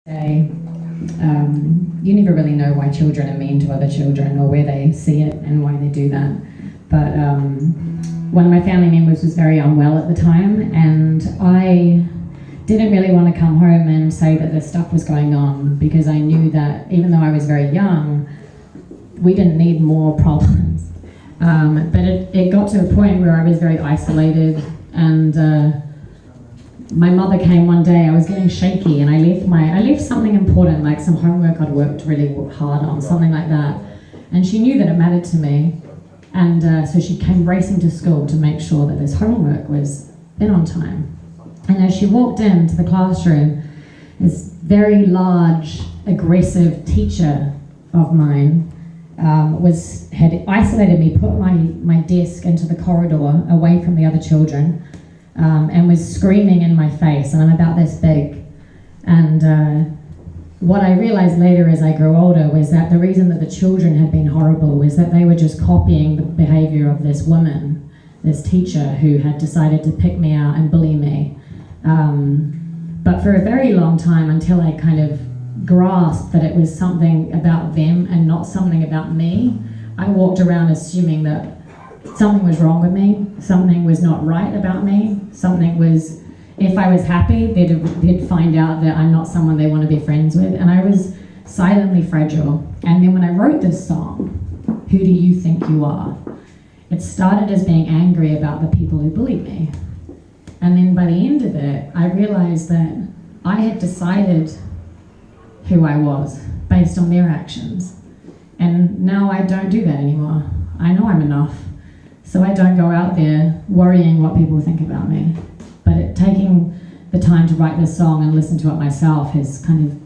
Say, you never really know why children are mean to other children or where they see it and why they do that. But one of my family members was very unwell at the time, and I didn't really want to come home and say that this stuff was going on, because I knew that even though I was very young, we didn't need more problems. But it got to a point where I was very isolated, and my mother came one day. I was getting shaky, and I left something important, like some homework I'd worked really hard on, something like that. And she knew that it mattered to me, and so she came racing to school to make sure that this homework was in on time. And as she walked into the classroom, this very large, aggressive teacher of mine had isolated me, put my desk into the corridor away from the other children, and was screaming in my face, and I'm about this big. And what I realized later as I grew older was that the reason that the children had been horrible was that they were just copying the behavior of this woman, this teacher, who had decided to pick me out and bully me. But for a very long time, until I kind of grasped that it was something about them and not something about me, I walked around assuming that something was wrong with me, something was not right about me, something was, if I was happy, they'd find out that I'm not someone they want to be friends with, and I was silently fragile. And then when I wrote this song, Who Do You Think You Are?, it started as being angry about the people who bullied me. And then by the end of it, I realized that I had decided who I was based on their actions. And now I don't do that anymore. I know I'm enough. So I don't go out there worrying what people think about me. But taking the time to write this song and listen to it myself has kind of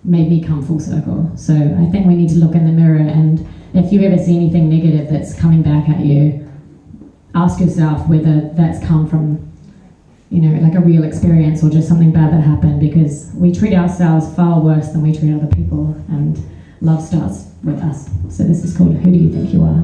made me come full circle. So I think we need to look in the mirror, and if you ever see anything negative that's coming back at you, ask yourself whether that's come from, like a real experience or just something bad that happened, because we treat ourselves far worse than we treat other people, and love starts with us. So this is called Who Do You Think You Are?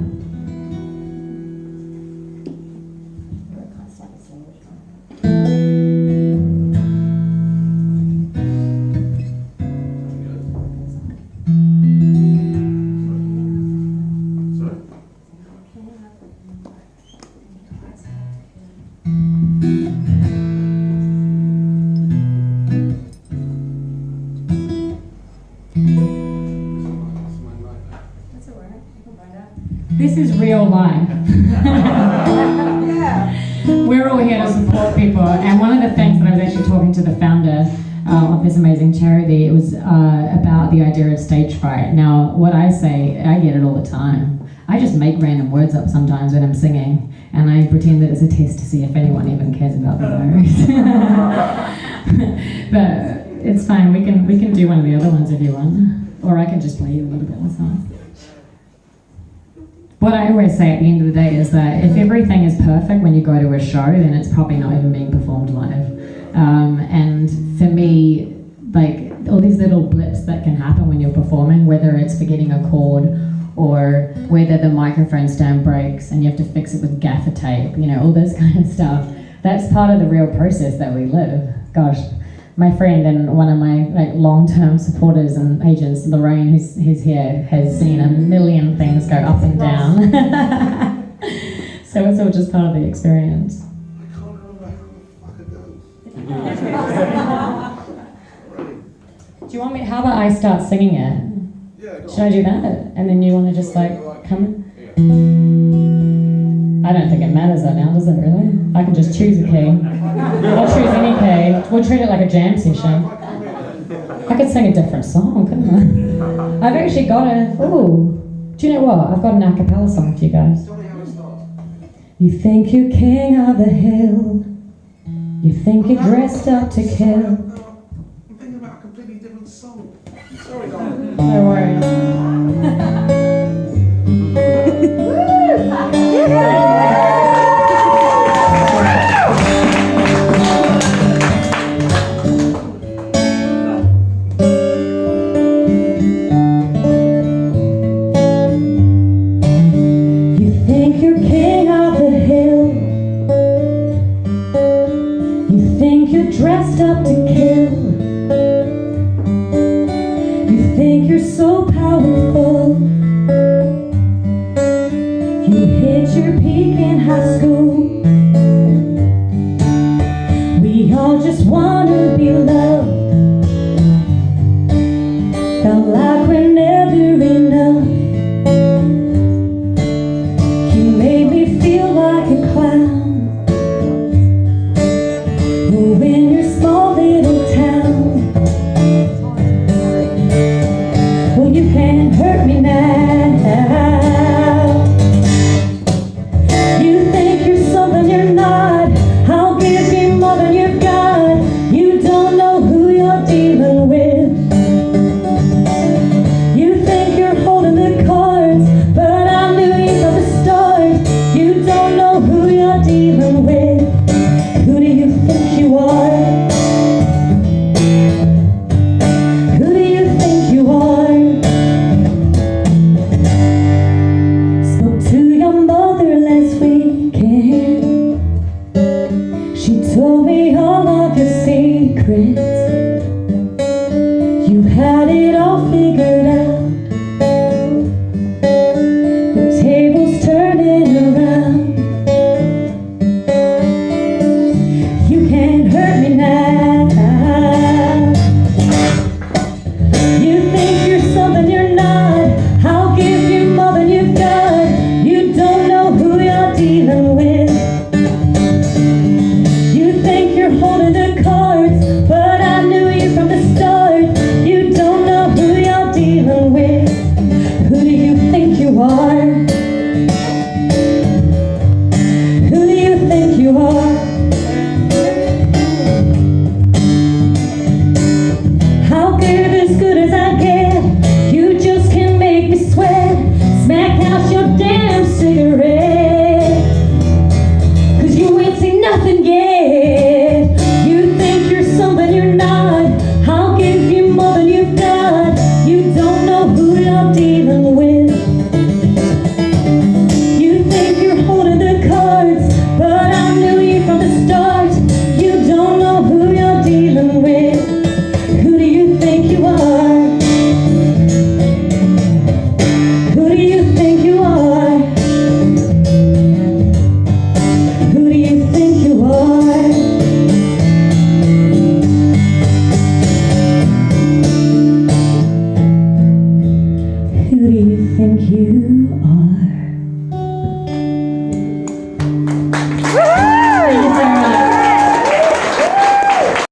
This is real life. We're all here to support people, and one of the things that I was actually talking to the founder of this amazing charity, it was about the idea of stage fright. Now, what I say, I get it all the time. I just make random words up sometimes when I'm singing, and I pretend that it's a test to see if anyone even cares about the lyrics. But it's fine, we can do one of the other ones if you want, or I can just play you a little bit of the song. What I always say at the end of the day is that if everything is perfect when you go to a show, then it's probably not even being performed live. And for me, like, all these little blips that can happen when you're performing, whether it's forgetting a chord or whether the microphone stand breaks and you have to fix it with gaffer tape, all this kind of stuff, that's part of the real process that we live. Gosh, my friend and one of my long-term supporters and agents, Lorraine, who's here, has seen a million things go up and down. So it's all just part of the experience. I can't remember how the fuck it goes. Do you want me? How about I start singing it? Yeah, Should I do that? And then you want to just come? I don't think it matters that now, does it really? I can just choose a key. I'll choose any key. We'll treat it like a jam session. I could sing a different song, couldn't I? I've actually got do you know what? I've got an a cappella song for you guys. Tell me how it starts. You think you're king of the hill. You think you're dressed up to kill. I'm thinking about a completely different song. Sorry, darling. No worries. You think you're king of the hill. You think you're dressed up to kill. think you're so powerful.